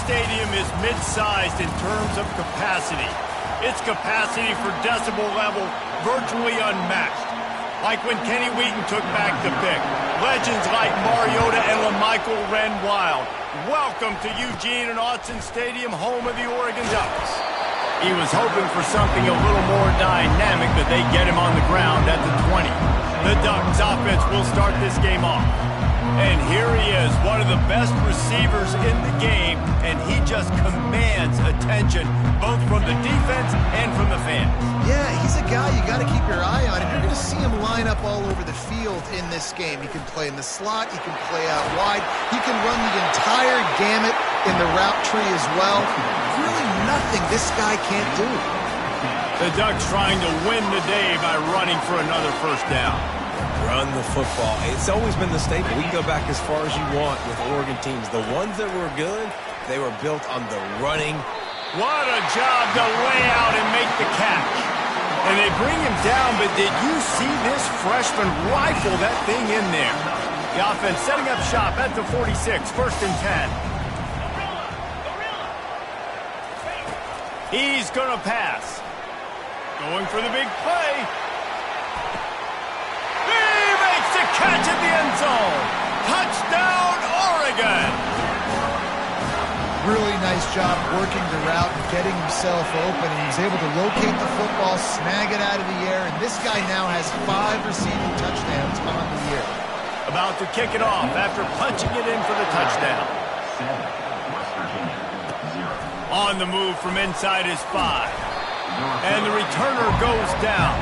stadium is mid-sized in terms of capacity. Its capacity for decibel level virtually unmatched. Like when Kenny Wheaton took back the pick. Legends like Mariota and LaMichael ran wild. Welcome to Eugene and Autzen Stadium, home of the Oregon Ducks. He was hoping for something a little more dynamic, but they get him on the ground at the 20. The Ducks offense will start this game off. And here he is, one of the best receivers in the game, and he just commands attention, both from the defense and from the fans. Yeah, he's a guy you got to keep your eye on, and you're going to see him line up all over the field in this game. He can play in the slot, he can play out wide, he can run the entire gamut in the route tree as well. Really nothing this guy can't do. The Ducks trying to win the day by running for another first down. Run the football. It's always been the staple. We can go back as far as you want with Oregon teams. The ones that were good, they were built on the running. What a job to lay out and make the catch. And they bring him down, but did you see this freshman rifle that thing in there? The offense setting up shop at the 46, first and 10. He's going to pass. Going for the big play. Catch in the end zone. Touchdown, Oregon. Really nice job working the route and getting himself open. And he's able to locate the football, snag it out of the air, and this guy now has 5 receiving touchdowns on the year. About to kick it off after punching it in for the touchdown. On the move from inside his 5. And the returner goes down.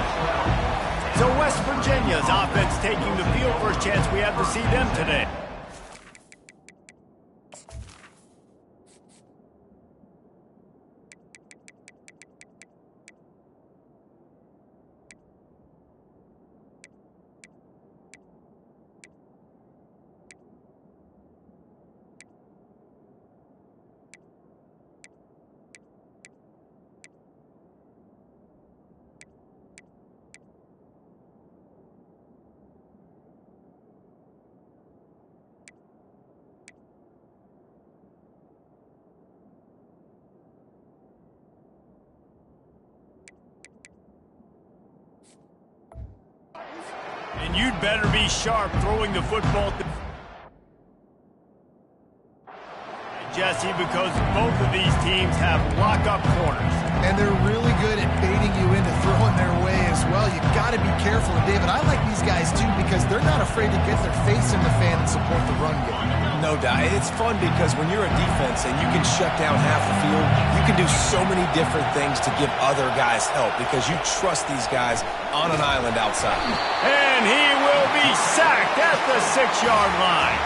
So West Virginia's offense taking the field. First chance we have to see them today. And you'd better be sharp throwing the football. Jesse, because both of these teams have lock-up corners. And they're really good at baiting you into throwing their way as well. You've got to be careful. And David, I like these guys too because they're not afraid to get their face in the fan and support the run game. No doubt. It's fun because when you're a defense and you can shut down half the field, you can do so many different things to give other guys help because you trust these guys on an island outside. And he will be sacked at the 6-yard line.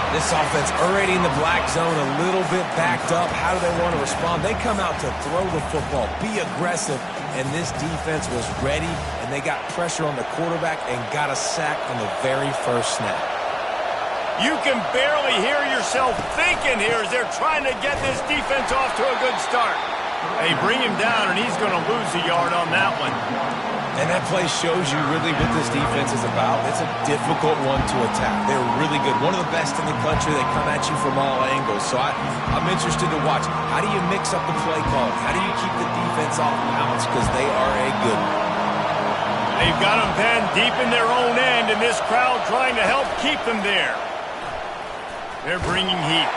This offense already in the black zone, a little bit backed up. How do they want to respond? They come out to throw the football, be aggressive, and this defense was ready, and they got pressure on the quarterback and got a sack on the very first snap. You can barely hear yourself thinking here as they're trying to get this defense off to a good start. They bring him down, and he's going to lose a yard on that one. And that play shows you really what this defense is about. It's a difficult one to attack. They're really good. One of the best in the country. They come at you from all angles. So I'm interested to watch. How do you mix up the play call? How do you keep the defense off balance? Because they are a good one. They've got them penned deep in their own end, and this crowd trying to help keep them there. They're bringing heat.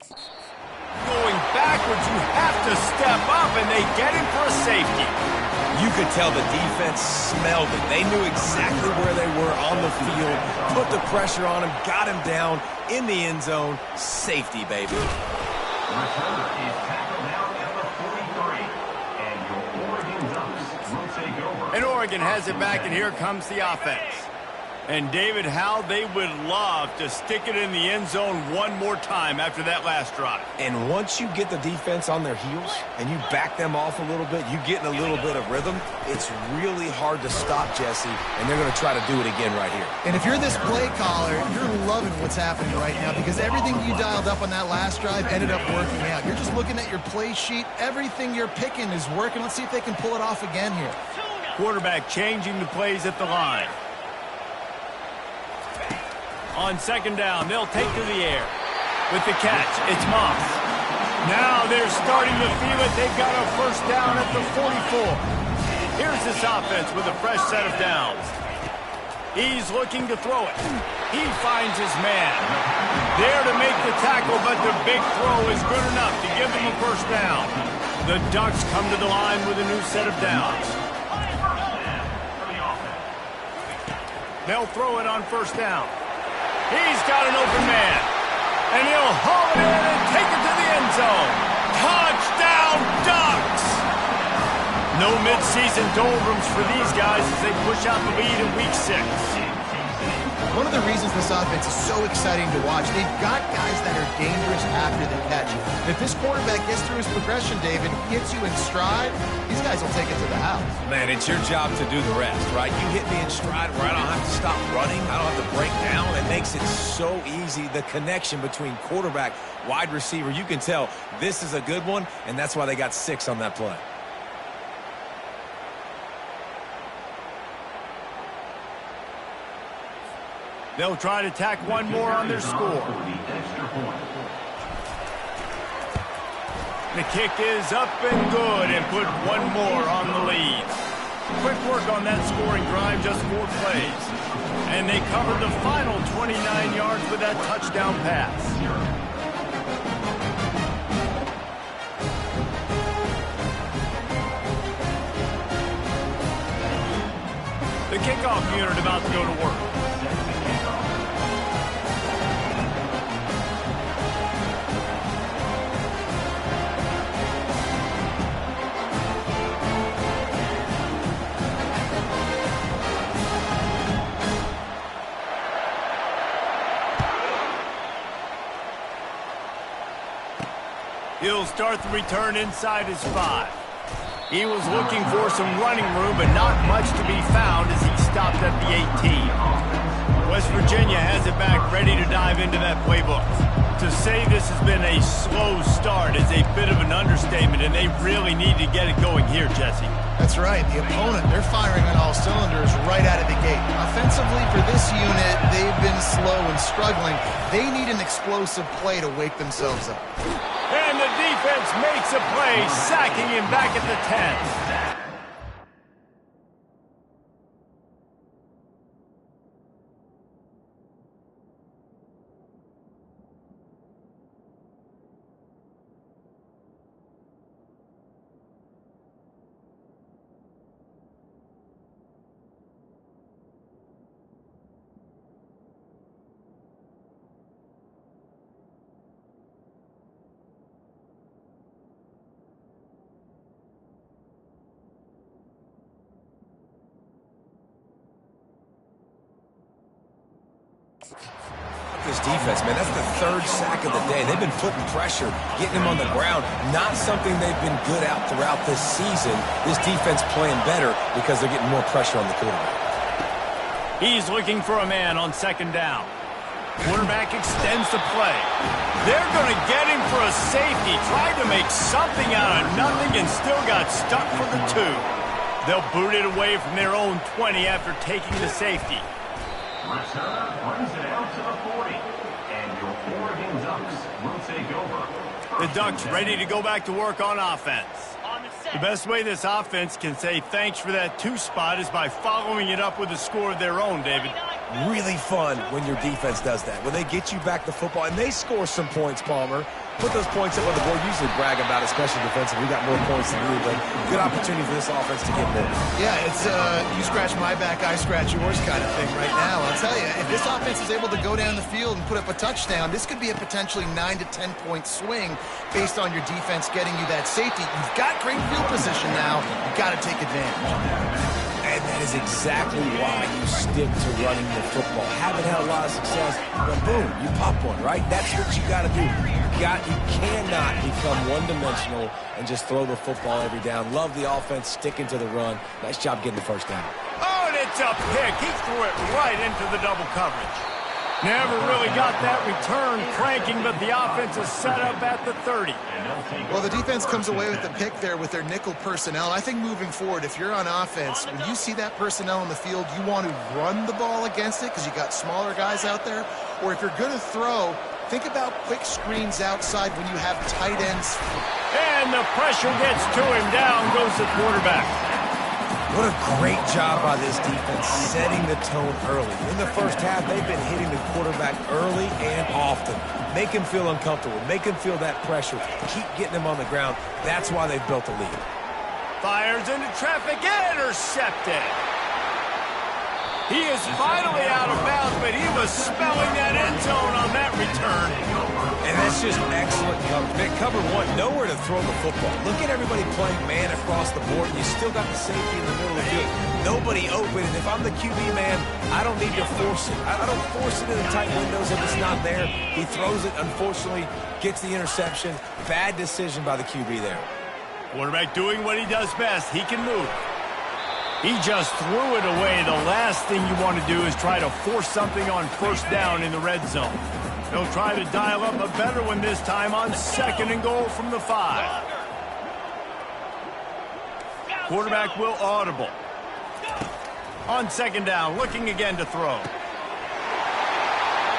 Going backwards, you have to step up, and they get him for a safety. You could tell the defense smelled it. They knew exactly where they were on the field, put the pressure on him, got him down in the end zone. Safety, baby. Returner is tackled down at the 43, and your Oregon Ducks will take over. And Oregon has it back, and here comes the offense. And David, how they would love to stick it in the end zone one more time after that last drive. And once you get the defense on their heels and you back them off a little bit, you get in a little bit of rhythm, it's really hard to stop, Jesse, and they're going to try to do it again right here. And if you're this play caller, you're loving what's happening right now because everything you dialed up on that last drive ended up working out. You're just looking at your play sheet. Everything you're picking is working. Let's see if they can pull it off again here. Quarterback changing the plays at the line. On second down, they'll take to the air. With the catch, it's Moss. Now they're starting to feel it. They've got a first down at the 44. Here's this offense with a fresh set of downs. He's looking to throw it. He finds his man. There to make the tackle, but the big throw is good enough to give them a first down. The Ducks come to the line with a new set of downs. They'll throw it on first down. He's got an open man. And he'll haul it in and take it to the end zone. Touchdown, Ducks! No midseason doldrums for these guys as they push out the lead in Week 6. One of the reasons this offense is so exciting to watch, they've got guys that are dangerous after the catch. If this quarterback gets through his progression, David, gets you in stride, these guys will take it to the house. Man, it's your job to do the rest, right? You hit me in stride where I don't have to stop running. I don't have to break down. It makes it so easy. The connection between quarterback, wide receiver, you can tell this is a good one, and that's why they got 6 on that play. They'll try to tack one more on their score. The kick is up and good and put one more on the lead. Quick work on that scoring drive, just 4 plays. And they covered the final 29 yards with that touchdown pass. The kickoff unit about to go to work. He'll start the return inside his 5. He was looking for some running room, but not much to be found as he stopped at the 18. West Virginia has it back, ready to dive into that playbook. To say this has been a slow start is a bit of an understatement, and they really need to get it going here, Jesse. That's right. The opponent, they're firing on all cylinders right out of the gate. Offensively, for this unit, they've been slow and struggling. They need an explosive play to wake themselves up. And the defense makes a play, sacking him back at the 10. This defense, man, that's the 3rd sack of the day. They've been putting pressure, getting him on the ground. Not something they've been good at throughout this season. This defense playing better because they're getting more pressure on the quarterback. He's looking for a man on second down. Quarterback extends the play. They're going to get him for a safety. Tried to make something out of nothing and still got stuck for the 2. They'll boot it away from their own 20 after taking the safety. Returner brings it out to the 40, and your Oregon Ducks will take over. The Ducks ready to go back to work on offense. The best way this offense can say thanks for that 2 spot is by following it up with a score of their own, David. really fun when your defense does that. When they get you back the football, and they score some points, Palmer. Put those points up on the board. Usually brag about it, especially defensively. We got more points than you, but good opportunity for this offense to get more. Yeah, it's you scratch my back, I scratch yours kind of thing right now. I'll tell you, if this offense is able to go down the field and put up a touchdown, this could be a potentially 9 to 10 point swing based on your defense getting you that safety. You've got great field position now. You've got to take advantage. And that is exactly why you stick to running the football. Haven't had a lot of success, but boom, you pop one, right? That's what you got to do. You cannot become one-dimensional and just throw the football every down. Love the offense sticking to the run. Nice job getting the first down. Oh, and it's a pick. He threw it right into the double coverage. Never really got that return cranking, but the offense is set up at the 30. Well, the defense comes away with the pick there with their nickel personnel. I think moving forward, if you're on offense, when you see that personnel on the field, you want to run the ball against it because you got smaller guys out there. Or if you're going to throw, think about quick screens outside when you have tight ends. And the pressure gets to him. Down goes the quarterback. What a great job by this defense setting the tone early. In the first half, they've been hitting the quarterback early and often. Make him feel uncomfortable. Make him feel that pressure. Keep getting him on the ground. That's why they've built a lead. Fires into traffic. Intercepted. He is finally out of bounds, but he was smelling that end zone on that return. And that's just excellent coverage. Cover one, nowhere to throw the football. Look at everybody playing man across the board, and you still got the safety in the middle of the field. Nobody open, and if I'm the QB man, I don't need to force it. I don't force it in the tight windows if it's not there. He throws it, unfortunately, gets the interception. Bad decision by the QB there. Quarterback doing what he does best. He can move. He just threw it away. The last thing you want to do is try to force something on first down in the red zone. He'll try to dial up a better one this time on 2nd and goal from the 5. Quarterback will audible. On 2nd down, looking again to throw.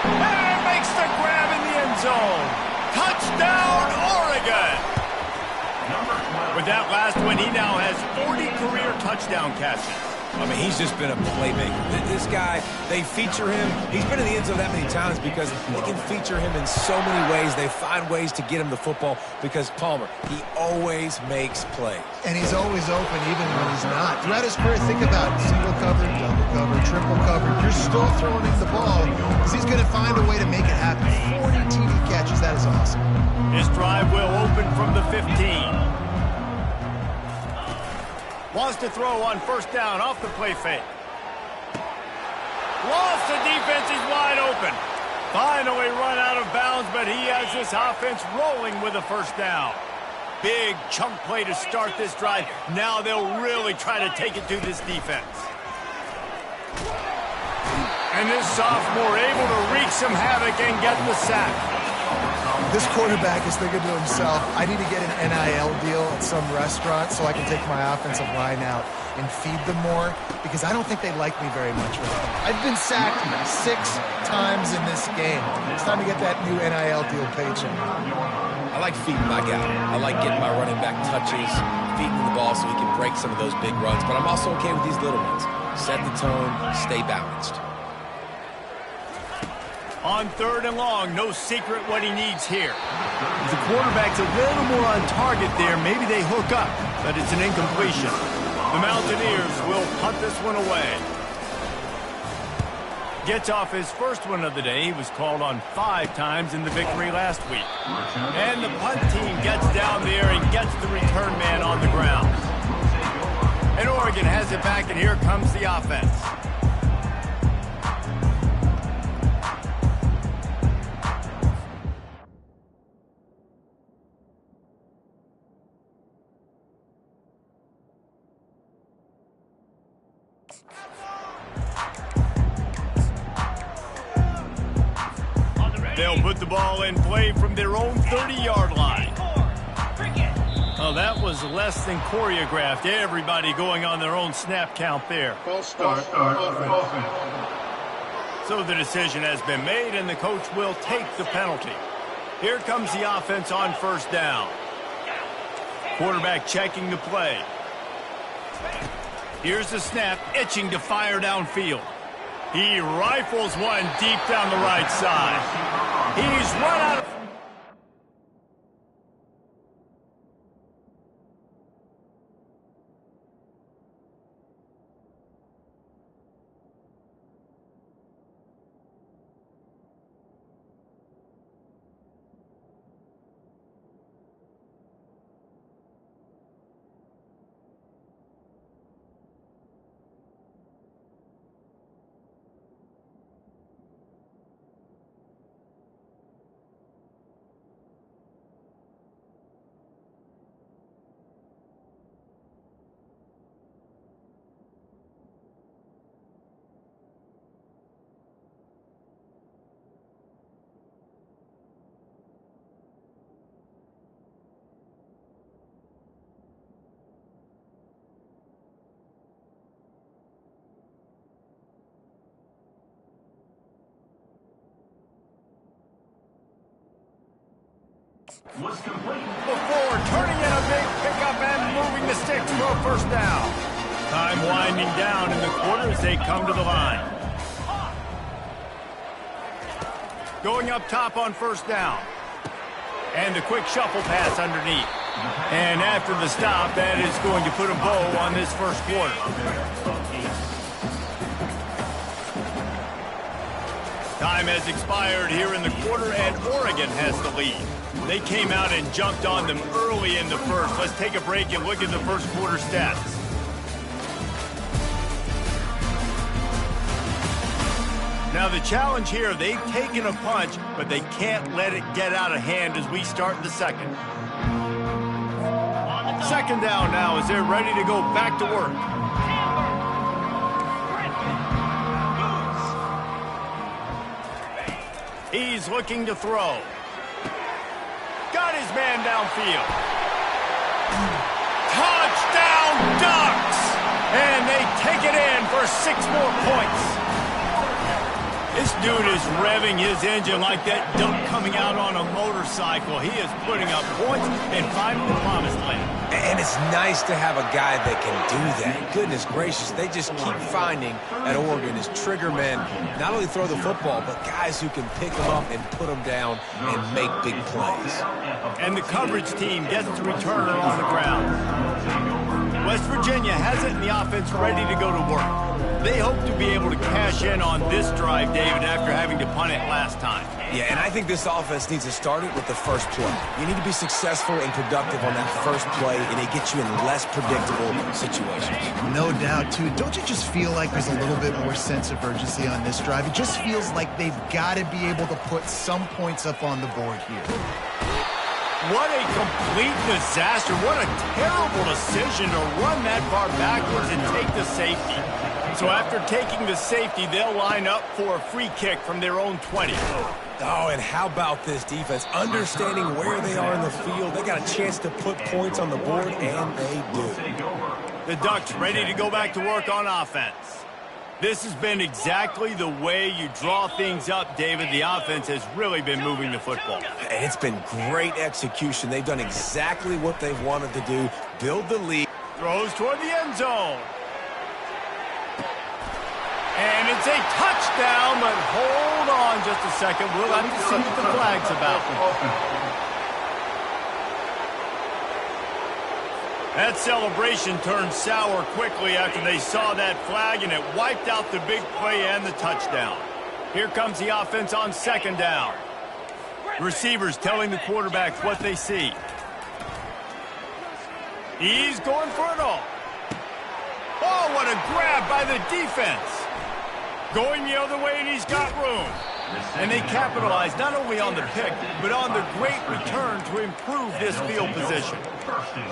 And makes the grab in the end zone. Touchdown, Oregon! With that last one, he now has 40 career touchdown catches. I mean, he's just been a playmaker. This guy, they feature him. He's been in the end zone that many times because they can feature him in so many ways. They find ways to get him the football because Palmer, he always makes plays. And he's always open even when he's not. Throughout his career, think about it. Single cover, double cover, triple cover. You're still throwing him the ball because he's going to find a way to make it happen. 40 TD catches, that is awesome. This drive will open from the 15. Wants to throw on 1st down off the play fake. Lost, the defense is wide open. Finally run out of bounds, but he has this offense rolling with a 1st down. Big chunk play to start this drive. Now they'll really try to take it to this defense. And this sophomore able to wreak some havoc and get the sack. This quarterback is thinking to himself, I need to get an NIL deal at some restaurant so I can take my offensive line out and feed them more because I don't think they like me very much right now. I've been sacked 6 times in this game. It's time to get that new NIL deal paycheck. I like feeding my guy. I like getting my running back touches, feeding the ball so he can break some of those big runs, but I'm also okay with these little ones. Set the tone, stay balanced. On 3rd and long, no secret what he needs here. If the quarterback's a little more on target there, maybe they hook up, but it's an incompletion. The Mountaineers will punt this one away. Gets off his first one of the day. He was called on 5 times in the victory last week. And the punt team gets down there and gets the return man on the ground. And Oregon has it back, and here comes the offense. They'll put the ball in play from their own 30-yard line. Oh, that was less than choreographed. Everybody going on their own snap count there. False start. So the decision has been made, and the coach will take the penalty. Here comes the offense on 1st down. Quarterback checking the play. Here's the snap, itching to fire downfield. He rifles one deep down the right side. He's run out of... Was complete. Before turning in a big pickup and moving the sticks for a first down. Time winding down in the quarter as they come to the line. Going up top on first down. And the quick shuffle pass underneath. And after the stop, that is going to put a bow on this first quarter. Time has expired here in the quarter, and Oregon has the lead. They came out and jumped on them early in the first. Let's take a break and look at the first quarter stats. Now the challenge here, they've taken a punch, but they can't let it get out of hand as we start the second. Second down now as they're ready to go back to work. He's looking to throw. Got his man downfield. Touchdown Ducks! And they take it in for 6 more points. This dude is revving his engine like that duck coming out on a motorcycle. He is putting up points and finding the promised land. And it's nice to have a guy that can do that. Goodness gracious, they just keep finding at Oregon is trigger men, not only throw the football, but guys who can pick them up and put them down and make big plays. And the coverage team gets the returner on the ground. West Virginia has it in the offense ready to go to work. They hope to be able to cash in on this drive, David, after having to punt it last time. Yeah, and I think this offense needs to start it with the first play. You need to be successful and productive on that first play, and it gets you in less predictable situations. No doubt, too. Don't you just feel like there's a little bit more sense of urgency on this drive? It just feels like they've got to be able to put some points up on the board here. What a complete disaster. What a terrible decision to run that far backwards and take the safety. So after taking the safety, they'll line up for a free kick from their own 20. Oh, and how about this defense? Understanding where they are in the field. They got a chance to put points on the board, and they do. The Ducks ready to go back to work on offense. This has been exactly the way you draw things up, David. The offense has really been moving the football. And it's been great execution. They've done exactly what they've wanted to do, build the lead. Throws toward the end zone. And it's a touchdown, but hold on just a second. We'll have to see what the flag's about. That celebration turned sour quickly after they saw that flag, and it wiped out the big play and the touchdown. Here comes the offense on second down. Receivers telling the quarterbacks what they see. He's going for it all. Oh, what a grab by the defense. Going the other way, and he's got room. And they capitalize not only on the pick, but on the great return to improve this field position.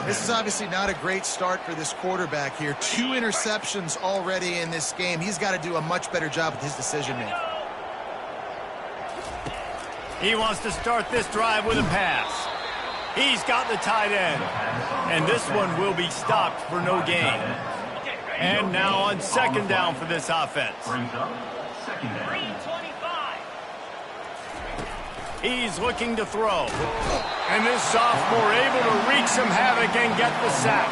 This is obviously not a great start for this quarterback here. 2 interceptions already in this game. He's got to do a much better job with his decision-making. He wants to start this drive with a pass. He's got the tight end. And this one will be stopped for no gain. And now on second down for this offense. He's looking to throw. And this sophomore able to wreak some havoc and get the sack.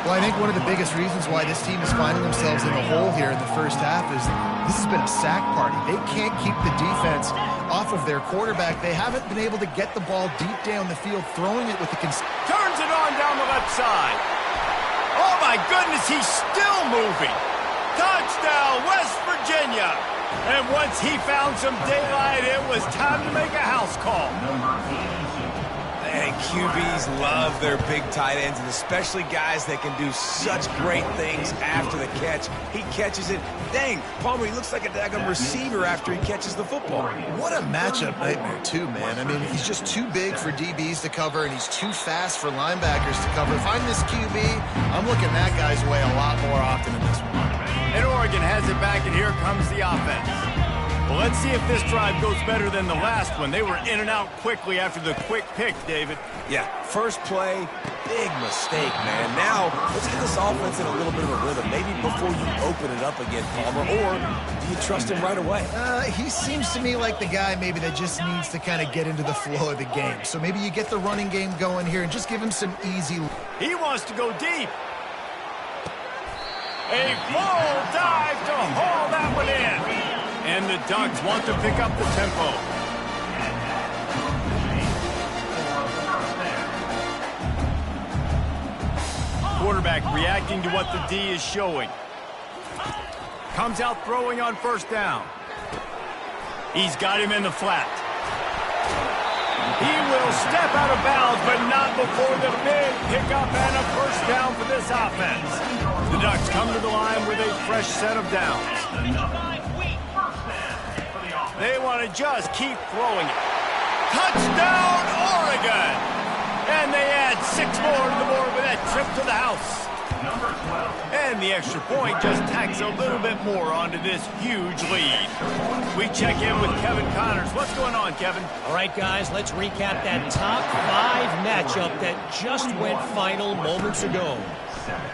Well, I think one of the biggest reasons why this team is finding themselves in the hole here in the first half is this has been a sack party. They can't keep the defense off of their quarterback. They haven't been able to get the ball deep down the field, throwing it with the... Turns it on down the left side. Oh, my goodness, he's still moving. Touchdown, West Virginia. And once he found some daylight, it was time to make a house call. And QBs love their big tight ends, and especially guys that can do such great things after the catch. He catches it. Dang, Palmer, he looks like a daggum receiver after he catches the football. What a matchup nightmare, too, man. I mean, he's just too big for DBs to cover, and he's too fast for linebackers to cover. If I'm this QB, I'm looking that guy's way a lot more often in this one. And Oregon has it back, and here comes the offense. Well, let's see if this drive goes better than the last one. They were in and out quickly after the quick pick, David. Yeah, first play, big mistake, man. Now, let's get this offense in a little bit of a rhythm. Maybe before you open it up again, Palmer, or do you trust him right away? He seems to me like the guy maybe that just needs to kind of get into the flow of the game. So maybe you get the running game going here and just give him some easy... He wants to go deep. A full dive to haul that one in. And the Ducks want to pick up the tempo. Quarterback reacting to what the D is showing. Comes out throwing on first down. He's got him in the flat. He will step out of bounds, but not before the big pickup and a first down for this offense. The Ducks come to the line with a fresh set of downs. They want to just keep throwing it. Touchdown, Oregon! And they add 6 more to the board with that trip to the house. And the extra point just tacks a little bit more onto this huge lead. We check in with Kevin Connors. What's going on, Kevin? All right, guys, let's recap that top 5 matchup that just went final moments ago.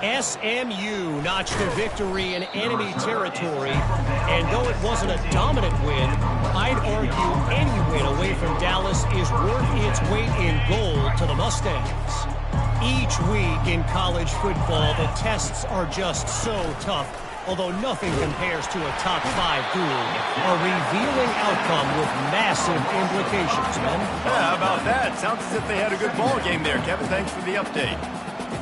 SMU notched a victory in enemy territory, and though it wasn't a dominant win, I'd argue any win away from Dallas is worth its weight in gold to the Mustangs. Each week in college football, the tests are just so tough, although nothing compares to a top 5 duel, a revealing outcome with massive implications, man. Yeah, how about that? Sounds as if they had a good ball game there, Kevin. Thanks for the update.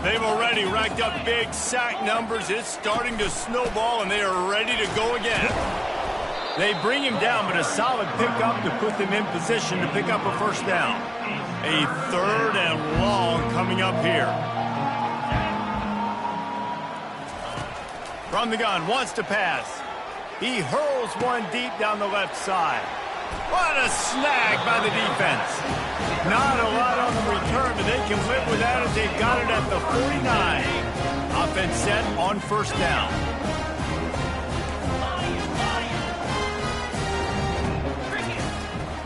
They've already racked up big sack numbers. It's starting to snowball, and they are ready to go again. They bring him down, but a solid pickup to put them in position to pick up a first down. A 3rd and long coming up here. From the gun, wants to pass. He hurls one deep down the left side. What a snag by the defense. Not a lot on the return, but they can live with that as they've got it at the 49. Offense set on first down.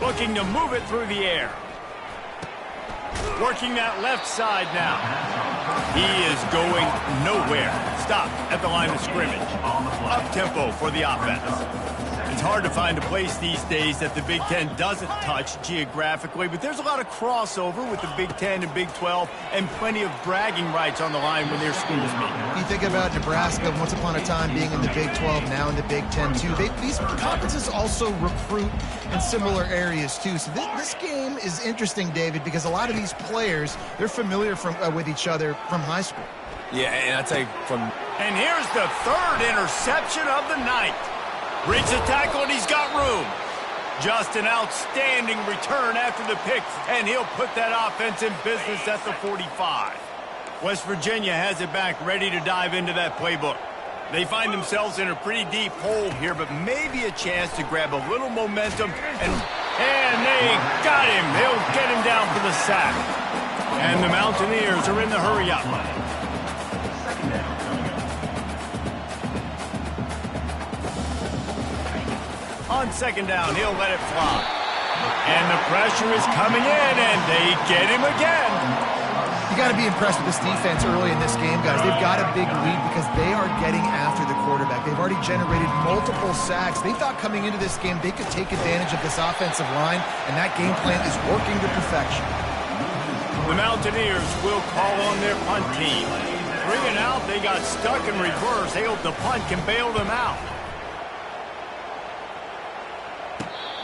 Looking to move it through the air. Working that left side now. He is going nowhere. Stop at the line of scrimmage. Up tempo for the offense. It's hard to find a place these days that the Big Ten doesn't touch geographically, but there's a lot of crossover with the Big Ten and Big 12 and plenty of bragging rights on the line when their schools meet. You think about Nebraska once upon a time being in the Big 12, now in the Big 10 too. These conferences also recruit in similar areas too. So this game is interesting, David, because a lot of these players, they're familiar with each other from high school. Yeah, and I'll tell you from... And here's the 3rd interception of the night. Breaks the tackle, and he's got room. Just an outstanding return after the pick, and he'll put that offense in business at the 45. West Virginia has it back, ready to dive into that playbook. They find themselves in a pretty deep hole here, but maybe a chance to grab a little momentum, and they got him. They'll get him down for the sack. And the Mountaineers are in the hurry-up. On second down, he'll let it fly. And the pressure is coming in, and they get him again. You got to be impressed with this defense early in this game, guys. They've got a big lead because they are getting after the quarterback. They've already generated multiple sacks. They thought coming into this game they could take advantage of this offensive line, and that game plan is working to perfection. The Mountaineers will call on their punt team. 3 and out, they got stuck in reverse. They hope the punt can bail them out.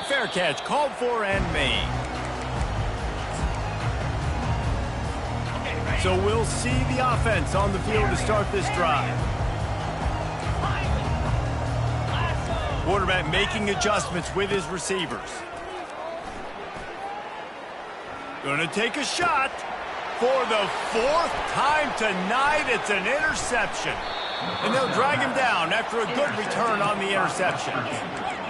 Fair catch, called for and made. So we'll see the offense on the field to start this drive. Quarterback making adjustments with his receivers. Gonna take a shot. For the 4th time tonight, it's an interception. And they'll drag him down after a good return on the interception.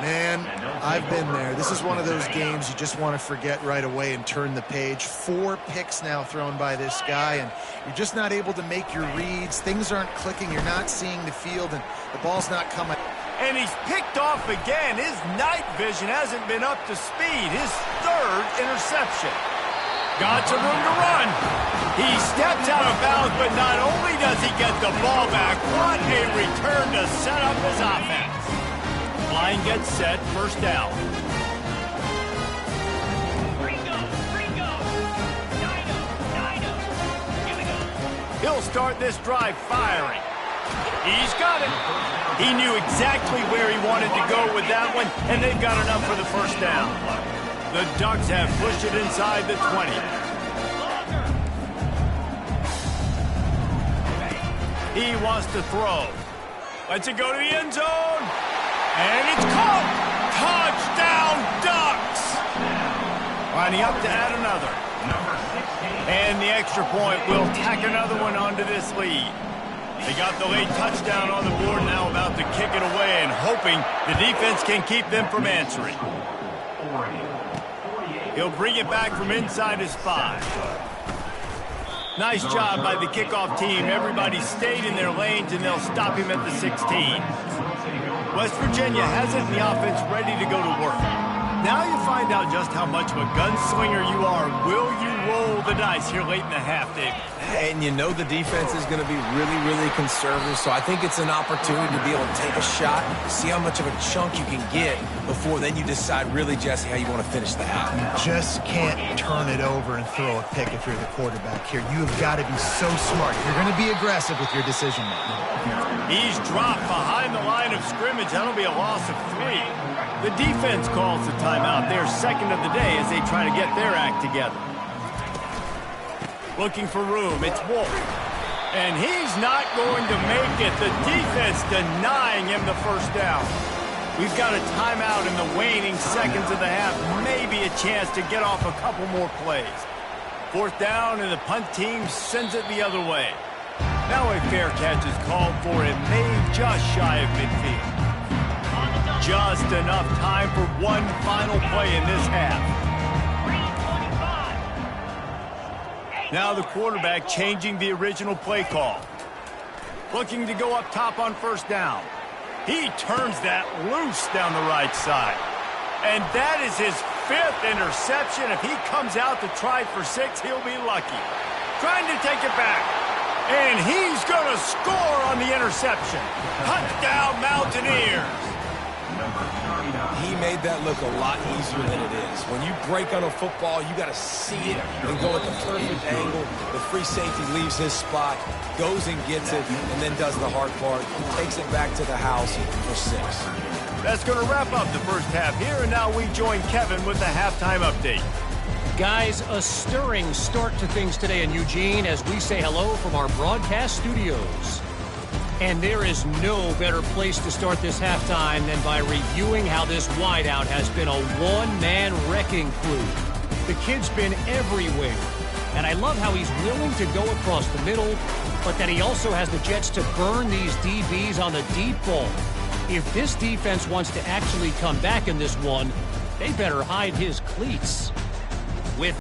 Man, I've been there. This is one of those games you just want to forget right away and turn the page. 4 picks now thrown by this guy, and you're just not able to make your reads. Things aren't clicking. You're not seeing the field, and the ball's not coming. And he's picked off again. His night vision hasn't been up to speed. His 3rd interception. Got some room to run. He steps out of bounds, but not only does he get the ball back, what a return to set up his offense. Line gets set, first down. He'll start this drive firing. He's got it. He knew exactly where he wanted to go with that one, and they've got enough for the first down. The Ducks have pushed it inside the 20. He wants to throw. Lets it go to the end zone. And it's caught. Touchdown, Ducks. Lining up to add another. And the extra point will tack another one onto this lead. They got the late touchdown on the board, now about to kick it away and hoping the defense can keep them from answering. He'll bring it back from inside his 5. Nice job by the kickoff team. Everybody stayed in their lanes, and they'll stop him at the 16. West Virginia has it, and the offense ready to go to work. Now you find out just how much of a gunslinger you are. Will you roll the dice here late in the half, Dave? And you know the defense is going to be really, really conservative, so I think it's an opportunity to be able to take a shot, see how much of a chunk you can get before then you decide really, Jesse, how you want to finish the half. You just can't turn it over and throw a pick if you're the quarterback here. You have got to be so smart. You're going to be aggressive with your decision making. He's dropped behind the line of scrimmage. That'll be a loss of 3. The defense calls the timeout. Their second of the day as they try to get their act together. Looking for room. It's Wolf. And he's not going to make it. The defense denying him the first down. We've got a timeout in the waning seconds of the half. Maybe a chance to get off a couple more plays. 4th down, and the punt team sends it the other way. Now a fair catch is called for and made just shy of midfield. Just enough time for one final play in this half. Now the quarterback changing the original play call. Looking to go up top on first down. He turns that loose down the right side. And that is his 5th interception. If he comes out to try for 6, he'll be lucky. Trying to take it back. And he's going to score on the interception. Touchdown, Mountaineers. He made that look a lot easier than it is. When you break on a football, you got to see it and go at the perfect angle. The free safety leaves his spot, goes and gets it, and then does the hard part. Takes it back to the house for 6. That's going to wrap up the first half here, and now we join Kevin with the halftime update. Guys, a stirring start to things today in Eugene as we say hello from our broadcast studios. And there is no better place to start this halftime than by reviewing how this wideout has been a one-man wrecking crew. The kid's been everywhere. And I love how he's willing to go across the middle, but that he also has the jets to burn these DBs on the deep ball. If this defense wants to actually come back in this one, they better hide his cleats.